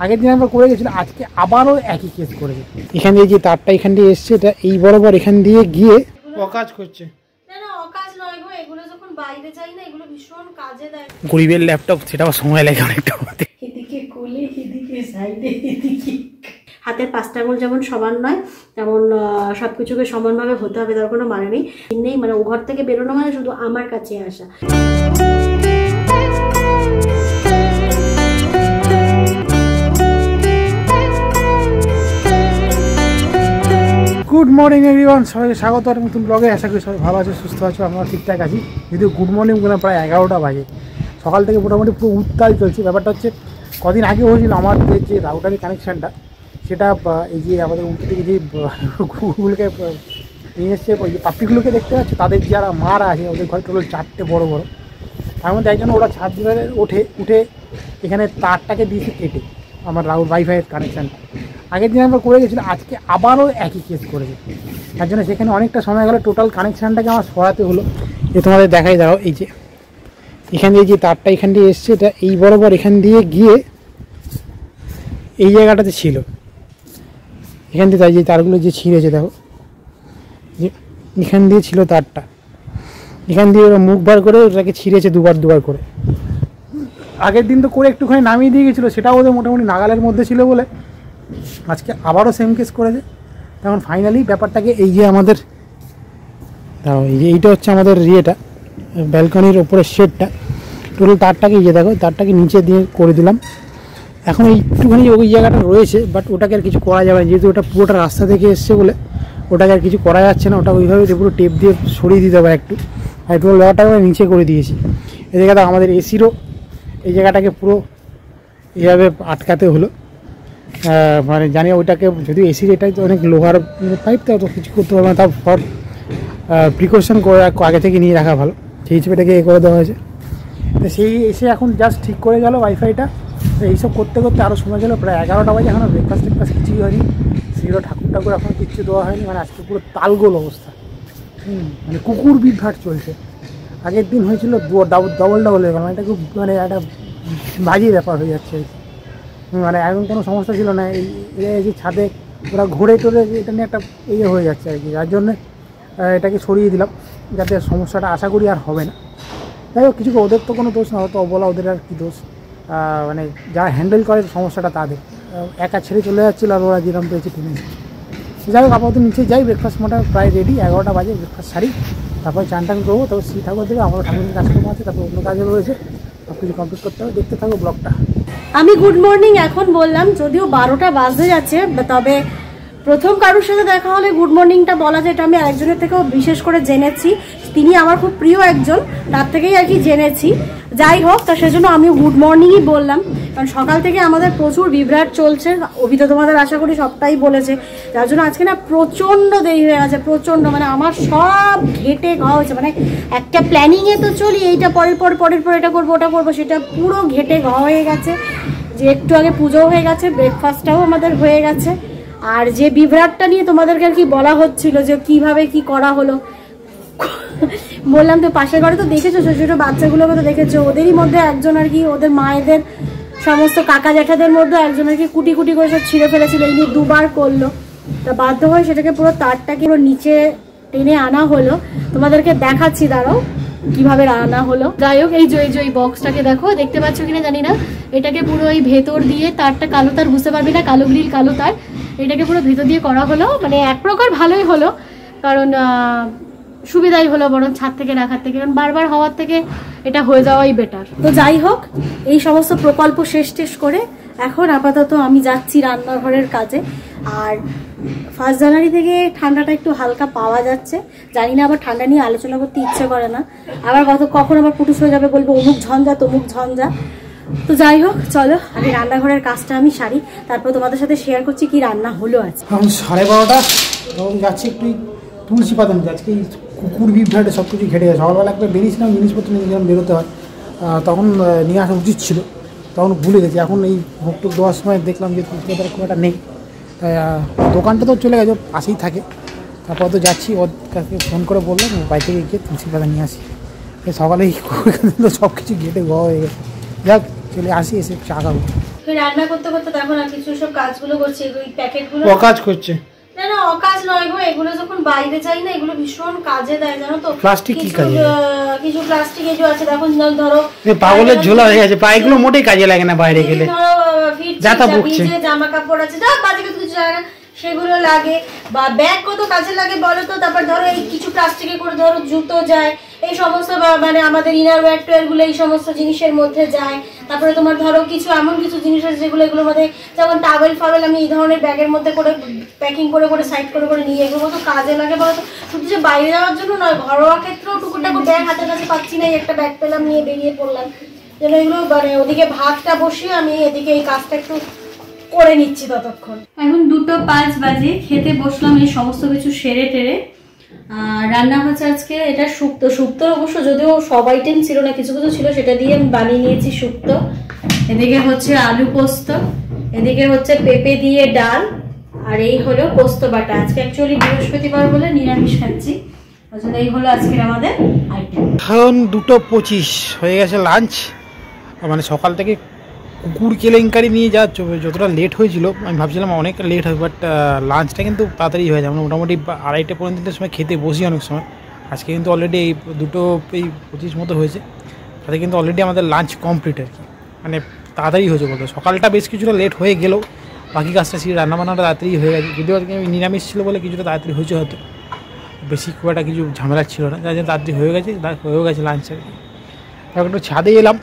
আগের দিন আমরা করে গেছিলাম, আজকে আবারও একই কেস করেছে। এখান দিয়ে যে তারটা এখান দিয়ে এসছে, এটা এই বরাবর এখান দিয়ে গিয়ে অকাজ করছে। গরিবের ল্যাপটপ, সেটাও সময় লাগে অনেকটা। হাতের 5টা আঙুল যেমন সমান নয়, তেমন সবকিছুকে সমানভাবে হতে হবে তার কোনো মানে নেই। মানে ও ঘর থেকে বেরোনো মানে শুধু আমার কাছে আসা। গুড মর্নিং এভরিওয়ান, সবাইকে স্বাগত আর নতুন ব্লগে। আশা করি সবাই ভালো আছো, সুস্থ আছো, আমরা ঠিকঠাক আছি। যদিও গুড মর্নিং বলে প্রায় 11টা বাজে, সকাল থেকে মোটামুটি পুরো উত্তাল চলছে। ব্যাপারটা হচ্ছে, কদিন আগে হয়েছিল আমাদের যে রাউটারের কানেকশানটা, সেটা এই যে আমাদের উল্টো থেকে যে গুগলকে নিয়ে এসছে, ওই যে পাপ্পিগুলোকে দেখতে পাচ্ছে, তাদের যারা মারা আছে, ওদের ঘরে টোটাল 4টে বড় বড়। তার মধ্যে একজন ওরা ছাদ উঠে এখানে তারটাকে দিয়েছে কেটে আমার ওয়াইফাইয়ের কানেকশানটা। আগের দিন আমরা করে গেছিলাম, আজকে আবারও একই কেস করেছে। তার জন্য সেখানে অনেকটা সময় গেল, টোটাল কানেকশানটাকে আমার সরাতে হলো। যে তোমাদের দেখাই দাও, এই যে এখান দিয়ে যে তারটা এখান দিয়ে এসছে, এটা এই বরাবর এখান দিয়ে গিয়ে এই জায়গাটাতে ছিল। এখান দিয়ে যে তারগুলো যে ছিঁড়েছে, দেখো যে এখান দিয়ে ছিল তারটা, এখান দিয়ে ওরা মুখ বার করে ওটাকে ছিঁড়েছে দুবার করে। আগের দিন তো করে একটুখানি নামিয়ে দিয়ে গেছিলো, সেটাও ওদের মোটামুটি নাগালের মধ্যে ছিল বলে আজকে আবারও সেম কেস করেছে। তখন ফাইনালি ব্যাপারটাকে এই যে আমাদের এই যে এইটা হচ্ছে আমাদের ইয়েটা, ব্যালকনির ওপরের শেডটা, টোটাল তারটাকে ইয়ে দেখো, তারটাকে নিচে দিয়ে করে দিলাম। এখন একটুখানি ওই জায়গাটা রয়েছে, বাট ওটাকে আর কিছু করা যাবে না, যেহেতু ওটা পুরোটা রাস্তা থেকে এসছে বলে ওটাকে আর কিছু করা যাচ্ছে না। ওটা ওইভাবে পুরো টেপ দিয়ে সরিয়ে দিতে হবে একটু, আর টোটাল লোয়ারটাকে নিচে করে দিয়েছি। এই জায়গাটা আমাদের এসিরও এই জায়গাটাকে পুরো এইভাবে আটকাতে হলো। মানে জানি ওইটাকে, যদিও এসির এটাই তো অনেক লোহার পাইপ, তো অত কিছু করতে পারবে না, তার ফর প্রিকশন করে আগে থেকে নিয়ে রাখা ভালো, সেই হিসেবে এটাকে করে দেওয়া হয়েছে। তো সেই এসে এখন জাস্ট ঠিক করে গেল ওয়াইফাইটা। তো এইসব করতে করতে আরও সময় গেল, প্রায় 11টা বাজে। এখনও ব্রেকফাস্ট কিছুই হয়নি, সেগুলো ঠাকুর এখন কিচ্ছু দেওয়া হয়নি। মানে আজকে পুরো তালগোল অবস্থা, মানে কুকুর বিভ্রাট চলছে। আগের দিন হয়েছিল ডবল হয়ে গেল, মানে এটা খুব মানে একটা বাজে ব্যাপার হয়ে যাচ্ছে। মানে এখন কোনো সমস্যা ছিল না, এই যে ছাদে ওরা ঘুরে টোরে এটা নিয়ে একটা হয়ে যাচ্ছে আর কি। যার জন্য এটাকে সরিয়ে দিলাম, যাতে সমস্যাটা আশা করি আর হবে না। যাই হোক, কিছু ওদের তো কোনো দোষ না, হয়তো অবলা, ওদের আর কী দোষ। মানে যারা হ্যান্ডেল করে সমস্যাটা তাদের, একা ছেড়ে চলে যাচ্ছিলো আর ওরা যেরকম পেয়েছে টেনেছে। যাই হোক, আপাতত নিচে যাই, ব্রেকফাস্ট মোটা প্রায় রেডি, 11টা বাজে। ব্রেকফাস্ট সারি, তারপরে চান টান করবো, তারপর শ্রী ঠাকুর থেকে আমারও ঠাকুরের কাজকর্ম আছে, তারপর অন্য কাজও রয়েছে, সব কিছু কমপ্লিট করতে হবে। দেখতে থাকবো ব্লগটা। আমি গুড মর্নিং এখন বললাম, যদিও 12টা বাজতে যাচ্ছে, তবে প্রথম কারোর সাথে দেখা হলে গুড মর্নিংটা বলা যায়, এটা আমি আরেকজনের থেকেও বিশেষ করে জেনেছি। তিনি আমার খুব প্রিয় একজন, তার থেকেই আর কি জেনেছি। যাই হোক, তা সেজন্য আমিও গুড মর্নিংই বললাম, কারণ সকাল থেকে আমাদের প্রচুর বিভ্রাট চলছে। অভিজ্ঞ তোমাদের আশা করি সবটাই বলেছে, যার জন্য আজকে না প্রচণ্ড দেরি হয়ে গেছে, প্রচণ্ড। মানে আমার সব ঘেটে খাওয়া হয়েছে, মানে একটা প্ল্যানিংয়ে তো চলি, এইটা পরের পর এটা করবো ওটা করবো, সেটা পুরো ঘেটে খাওয়া হয়ে গেছে। যে একটু আগে পুজো হয়ে গেছে, ব্রেকফাস্টটাও আমাদের হয়ে গেছে। আর যে বিভ্রাটটা নিয়ে তোমাদেরকে আর কি বলা হচ্ছিল, যে কিভাবে কি করা হলো, বললাম তো পাশের ঘরে তো দেখেছো, ছোটো ছোটো বাচ্চাগুলোকে তো দেখেছো, ওদেরই মধ্যে একজন আর কি, ওদের মায়েদের সমস্ত কাকা জ্যাঠাদের মধ্যে একজন আর কি কুটি করে সব ছিঁড়ে ফেলেছিল। এই নিয়ে 2বার করলো, তা বাধ্য হয়ে সেটাকে পুরো তারটাকে পুরো নিচে টেনে আনা হলো। তোমাদেরকে দেখাচ্ছি, দাঁড়াও কিভাবে রান্না হলো। যাই হোক, এই যে বক্সটাকে দেখো, দেখতে পাচ্ছ কিনা জানি না, এটাকে পুরো এই ভেতর দিয়ে, তারটা কালো তার, বুঝতে পারবি না, কালো গ্রিল কালো তার, এটাকে পুরো ভেতর দিয়ে করা হলো। মানে এক প্রকার ভালোই হলো, কারণ সুবিধাই হলো বরং ছাদ থেকে রাখার থেকে, কারণ বারবার হওয়ার থেকে এটা হয়ে যাওয়াই বেটার। তো যাই হোক, এই সমস্ত প্রকল্প শেষ করে এখন আপাতত আমি যাচ্ছি রান্নাঘরের কাজে। আর 1 জানুয়ারি থেকে ঠান্ডাটা একটু হালকা পাওয়া যাচ্ছে, জানি না, আবার ঠান্ডা নিয়ে আলোচনা করতে ইচ্ছে করে না, আবার কখন আবার পুটুস হয়ে যাবে, বলবো অমুক ঝঞ্ঝা তমুক ঝঞ্ঝা। তো যাই হোক, চলো আগে রান্নাঘরের কাজটা আমি সারি, তারপর তোমাদের সাথে শেয়ার করছি কি রান্না হলো আজকে। এখন 12:30, তখন যাচ্ছি একটু তুলসী পাতা নিতে। আজকে কুকুর বিভ্রাটে সব কিছু ঘেটে গেছে। সকালবেলা একবার বেরিয়েছিলাম, জিনিসপত্র নিয়ে যখন বেরোতে হয়, তখন নিয়ে আসা উচিত ছিল, তখন ভুলে গেছি। এখন এই ভোগ টোক দেওয়ার সময় দেখলাম যে তুলসী পাতার খুব একটা নেই, তাই দোকানটা তো চলে গেছে, পাশেই থাকে। তারপর তো যাচ্ছি, ওর কাছে ফোন করে বললাম বাড়ি থেকে গিয়ে তুলসী পাতা নিয়ে আসি। সকালে সব কিছু ঘেটে হয়ে গেছে। যাক, চলে আসি, এসে চা খাবো। রান্না করতে করতে দেখো না কিছু সব কাজগুলো করছি, ওই প্যাকেটগুলো কাজ করছে না না অকাজ নয় গো, এগুলো যখন বাইরে যাই না এগুলো ভীষণ কাজে দেয় জানো তো। প্লাস্টিক কি কাজে? কিছু প্লাস্টিক এই যে আছে দেখো, ধরো পাগলের ঝোলা হয়ে গেছে, পায়েগুলো মোটেই কাজে লাগে না বাইরে গেলে, ধরো ভিজে জামা কাপড় আছে যা বাজে কিছু জায়গা সেগুলো লাগে, বা ব্যাগ কত কাজে লাগে বলো তো। তারপর ধরো এই কিছু প্লাস্টিকে করে ধরো জুতো যায়, এই সমস্ত মানে আমাদের ইনার ওয়্যার টোয়ার গুলো এই সমস্ত জিনিসের মধ্যে যায়। তারপরে তোমার ধরো কিছু এমন কিছু জিনিস আছে যেগুলো এগুলোর মধ্যে, যেমন টাওয়েল ফাওয়েল আমি এই ধরনের ব্যাগের মধ্যে করে প্যাকিং করে করে সাইড করে করে নিয়ে এগুলো তো কাজে লাগে বলো তো। শুধু যে বাইরে যাওয়ার জন্য নয়, ঘরোয়া ক্ষেত্রেও টুকুটাকু ব্যাগ হাতের কাছে পাচ্ছি না, একটা ব্যাগ পেলাম নিয়ে বেরিয়ে পড়লাম, যেন এগুলো মানে ওদিকে ভাতটা বসিয়ে আমি এদিকে এই কাজটা একটু করে নিচ্ছি ততক্ষণ। এখন 2:05 বাজে, খেতে বসলাম এই সমস্ত কিছু সেরে টেরে। রান্না হচ্ছে আজকে এটা শুক্তো, শুক্তোর অবশ্য যদিও সব আইটেম ছিল না, কিছু কিছু ছিল, সেটা দিয়ে আমি বানিয়ে নিয়েছি শুক্তো। এদিকে হচ্ছে আলু পোস্ত, এদিকে হচ্ছে পেঁপে দিয়ে ডাল, আর এই হলো পোস্ত বাটা। আজকে অ্যাকচুয়ালি বৃহস্পতিবার বলে নিরামিষ খাচ্ছি, ওই জন্য এই হলো আজকের আমাদের আইটেম। এখন 2:25 হয়ে গেছে লাঞ্চ। মানে সকাল থেকে কুকুর কেলেঙ্কারি নিয়ে যা যতটা লেট হয়েছিল আমি ভাবছিলাম অনেক লেট হবে, বাট লাঞ্চটা কিন্তু তাড়াতাড়ি হয়ে যায়। আমরা মোটামুটি 2:30 পর্যন্ত সময় খেতে বসি অনেক সময়। আজকে কিন্তু অলরেডি এই 2:25 মতো হয়েছে, তাতে কিন্তু অলরেডি আমাদের লাঞ্চ কমপ্লিট আর কি, মানে তাড়াতাড়ি হয়েছে বলতে। সকালটা বেশ কিছুটা লেট হয়ে গেলেও বাকি কাজটা ছিল, রান্নাবান্নাটা তাড়াতাড়ি হয়ে গেছে, যদিও আজকে নিরামিষ ছিল বলে কিছুটা তাড়াতাড়ি হয়েছে, হয়তো বেশি খুব একটা কিছু ঝামেলা ছিল না, যার জন্য তাড়াতাড়ি হয়েও গেছে লাঞ্চ আর কি। এখন একটু ছাদে এলাম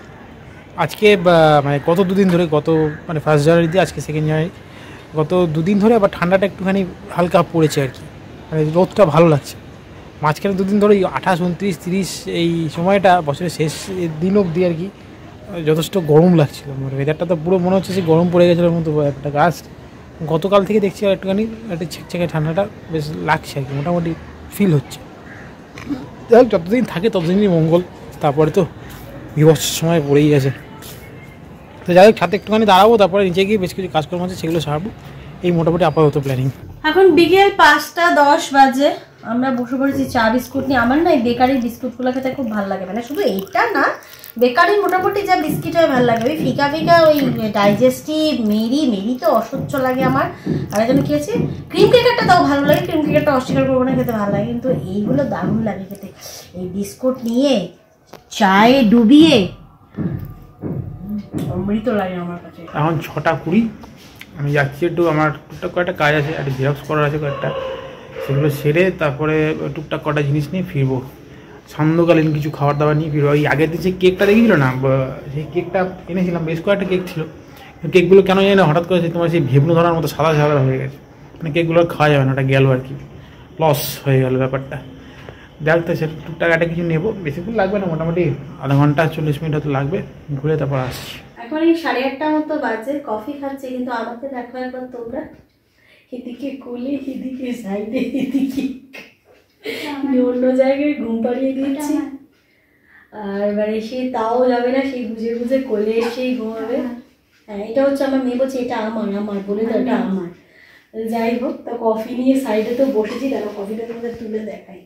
আজকে, মানে গত দুদিন ধরে, মানে 1 জানুয়ারি দিয়ে আজকে 2 জানুয়ারি, গত দুদিন ধরে আবার ঠান্ডাটা একটুখানি হালকা পড়েছে আর কি, মানে রোদটা ভালো লাগছে। মাঝখানে দুদিন ধরে 28, 29, 30 এই সময়টা বছরের শেষ দিন অবধি আর কি যথেষ্ট গরম লাগছিল। মানে ওয়েদারটা তো পুরো মনে হচ্ছে যে গরম পড়ে গেছিলো মতো একটা গাছ। গতকাল থেকে দেখছি একটুখানি একটা ছেকছেকে ঠান্ডাটা বেশ লাগছে আর কি, মোটামুটি ফিল হচ্ছে। যতদিন থাকে ততদিনই মঙ্গল, তারপরে তো বিভৎস সময় পড়েই গেছে। তো যাই হোক, ছাদে একটুখানি দাঁড়াবো, তারপরে নিচে গিয়ে বেশ কিছু কাজকর্ম আছে সেগুলো সারবো, এই মোটামুটি আপাতত প্ল্যানিং। এখন বিকেল 5:10 বাজে, আমরা বসে পড়েছি চা বিস্কুট নিয়ে। আমার না এই বেকারি বিস্কুটগুলো খেতে খুব ভালো লাগে, মানে শুধু এইটা না, বেকারি মোটামুটি যা বিস্কিট হয় ভালো লাগে, ওই ফিকা ফিকা ওই ডাইজেস্টিভ মেরি তো অসহ্য লাগে আমার। আর একজন খেয়েছি ক্রিম কেকারটা, তাও ভালো লাগে, ক্রিম কেকারটা অস্বীকার করবো না, খেতে ভালো লাগে, কিন্তু এইগুলো দারুণ লাগে খেতে। এই বিস্কুট নিয়ে চায়ে ডুবিয়ে অমৃত লাগে আমার কাছে। এখন 6:20, আমি যাচ্ছি একটু, আমার টুকটাক কয়েকটা কাজ আছে, একটা জেরক্স করার আছে কয়েকটা, সেগুলো সেরে তারপরে টুকটাক কটা জিনিস নিয়ে ফিরবো, সান্ধ্যকালীন কিছু খাবার দাবার নিয়ে ফিরবো। ওই আগের দিন যে কেকটা দেখেছিল না, সেই কেকটা এনেছিলাম, বেশ কয়েকটা কেক ছিল, কেকগুলো কেন জানি না হঠাৎ করে তোমার সেই ভেবনো ধরার মতো সাদা সাদা হয়ে গেছে, মানে কেকগুলো খাওয়া যাবে না, ওটা গেল আর কি, লস হয়ে গেল ব্যাপারটা। দেখ তো সে টুকটাক একটা কিছু নেবো, বেশিক্ষণ লাগবে না, মোটামুটি আধা ঘন্টা 40 মিনিট হয়তো লাগবে, ঘুরে তারপর আসছি। এখন এই 8:30 মতো বাজে, কফি খাচ্ছে, কিন্তু আমাকে দেখো একবার তোমরা, এদিকে কোলে, এদিকে সাইডে, এদিকে অন্য জায়গায় ঘুম পাড়িয়ে দিচ্ছি, আর এবারে সে তাও যাবে না, সেই বুঝে বুঝে কোলে এসেই ঘুমাবে। হ্যাঁ, এটা হচ্ছে আমার মেয়ে, বলছে এটা আমার বলে তো এটা আমার। যাই হোক, তা কফি নিয়ে সাইডে তো বসেছি, দেখো কফিটা তোমাদের তুলে দেখাই।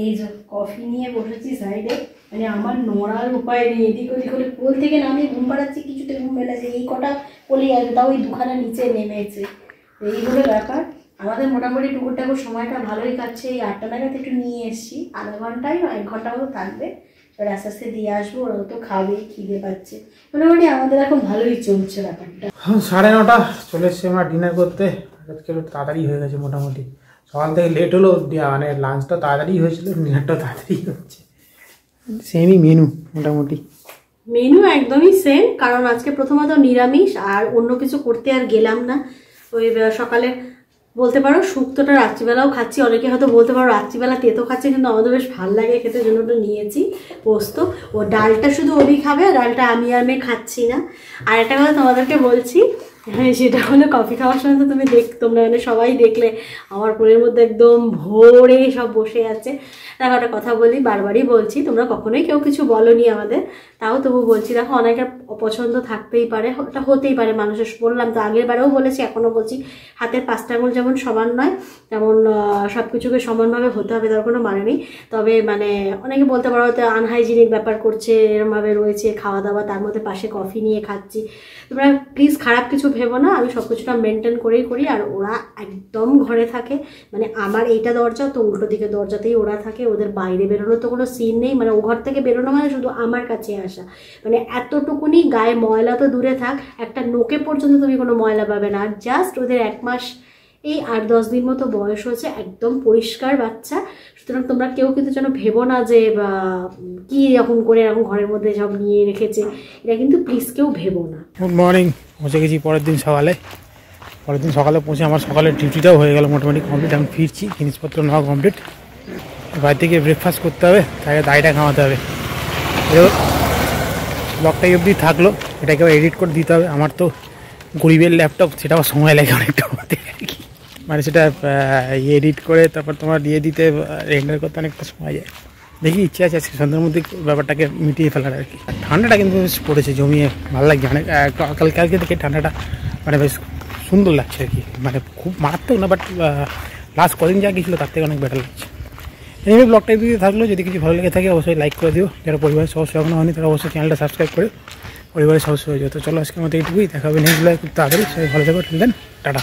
এই যে কফি নিয়ে বসেছি সাইডে, মানে আমার নড়ার উপায় নেই, এদিক ওদিক করে কোল থেকে নামিয়ে ঘুম পাড়াচ্ছি, কিছুতে ঘুম মেলেছে, এই কটা কোলেই আসবে, তাও ওই দুখানা নিচে নেমেছে, এইগুলো ব্যাপার। আমাদের মোটামুটি টুকুরটাকুর সময়টা ভালোই কাটছে, এই 8টা নাগাদ একটু নিয়ে এসছি, আধা ঘন্টায় 1 ঘন্টা মতো থাকবে, এবার আস্তে আস্তে দিয়ে আসবো, ওরাও তো খাবেই, খিদে পাচ্ছে, মোটামুটি আমাদের এখন ভালোই চলছে ব্যাপারটা। 9:30 চলে এসছি আমরা ডিনার করতে, আজকে তাড়াতাড়ি হয়ে গেছে মোটামুটি, সকাল থেকে লেট হলো, মানে লাঞ্চটা তাড়াতাড়ি হয়েছিল, ডিনারটাও তাড়াতাড়ি হচ্ছে, সেমই মেনু মোটামুটি। মেনু একদমই সেম, কারণ আজকে প্রথমত নিরামিষ, আর অন্য কিছু করতে আর গেলাম না। ওই সকালে বলতে পারো শুক্তোটা রাত্রিবেলাও খাচ্ছি, অনেকে হয়তো বলতে পারো রাত্রিবেলা তেতো খাচ্ছে, কিন্তু আমাদের বেশ ভালো লাগে খেতে, জন্য ওটা নিয়েছি পোস্ত। ও ডালটা শুধু ওই খাবে, ডালটা আমি খাচ্ছি না। আর একটা কথা তোমাদেরকে বলছি, হ্যাঁ, সেটা হলো কফি খাওয়ার সময় তো তোমরা মানে সবাই দেখলে আমার কোলের মধ্যে একদম ভোরে সব বসে আছে। দেখো একটা কথা বলি, বারবারই বলছি, তোমরা কখনোই কেউ কিছু বলোনি আমাদের, তাও তবু বলছি। দেখো অনেকের অপছন্দ থাকতেই পারে, ওটা হতেই পারে মানুষের। বললাম তো, আগের বারেও বলেছি, এখনও বলছি, হাতের 5টা আঙুল যেমন সমান নয়, তেমন সব কিছুকে সমানভাবে হতে হবে তার কোনো মানে নেই। তবে মানে অনেকে বলতে পারো হয়তো আনহাইজিনিক ব্যাপার করছে, এরমভাবে রয়েছে খাওয়া দাওয়া, তার মধ্যে পাশে কফি নিয়ে খাচ্ছি। তোমরা প্লিজ খারাপ কিছু ভেবো না, আমি সব কিছুটা মেনটেন করেই করি। আর ওরা একদম ঘরে থাকে, মানে আমার এইটা দরজা তো উল্টো দিকে দরজাতেই ওরা থাকে, ওদের বাইরে বেরোনোর তো কোনো সিন নেই। মানে ও ঘর থেকে বেরোনো মানে শুধু আমার কাছে আসা, মানে এতটুকুনি। গায়ে ময়লা তো দূরে থাক, একটা নোকে পর্যন্ত তুমি কোনো ময়লা পাবে না। আর জাস্ট ওদের 1 মাস এই 8-10 দিন মতো বয়স হয়েছে, একদম পরিষ্কার বাচ্চা। সুতরাং তোমরা কেউ কিন্তু যেন ভেবো না যে কি এরকম করে এরকম ঘরের মধ্যে সব নিয়ে রেখেছে, এটা কিন্তু প্লিজ কেউ ভেবো না। গুড মর্নিং, পৌঁছে গেছি পরের দিন সকালে। পৌঁছে আমার সকালের ডিউটিটাও হয়ে গেল মোটামুটি কমপ্লিট। এখন ফিরছি, জিনিসপত্র নেওয়া কমপ্লিট। বাড়ি থেকে ব্রেকফাস্ট করতে হবে, তাই দাইটা খাওয়াতে হবে। ব্লগটাই অবধি থাকলো, এটাকে এডিট করে দিতে হবে। আমার তো গরিবের ল্যাপটপ, সেটাও সময় লাগে অনেকটা হতে আর কি। মানে সেটা এডিট করে তারপর তোমার দিয়ে দিতে, রেন্ডার করতে অনেকটা সময় যায়। দেখি ইচ্ছে আছে আজকে সন্ধ্যার মধ্যে ব্যাপারটাকে মিটিয়ে ফেলার আর কি। ঠান্ডাটা কিন্তু বেশ পড়েছে, জমিয়ে ভালো লাগছে। মানে কালকে থেকে ঠান্ডাটা মানে বেশ সুন্দর লাগছে আর কি। মানে খুব মারাত্মক না, বাট লাস্ট কদিন যা গিয়েছিলো তার থেকে অনেক বেটার লাগছে। এইভাবে ব্লগটা দিতে থাকলো। যদি কিছু ভালো লেগে থাকে অবশ্যই লাইক করে দিও। যারা পরিবারের সদস্য এখনো হয়নি তারা অবশ্যই চ্যানেলটা সাবস্ক্রাইব করে পরিবারের সদস্য হয়ে যাও। তো চলো আজকের মতো এইটুকুই, দেখা হবে নেক্সট ব্লগে খুব তাড়াতাড়ি। সবাই ভালো থাকো, দেন টাটা।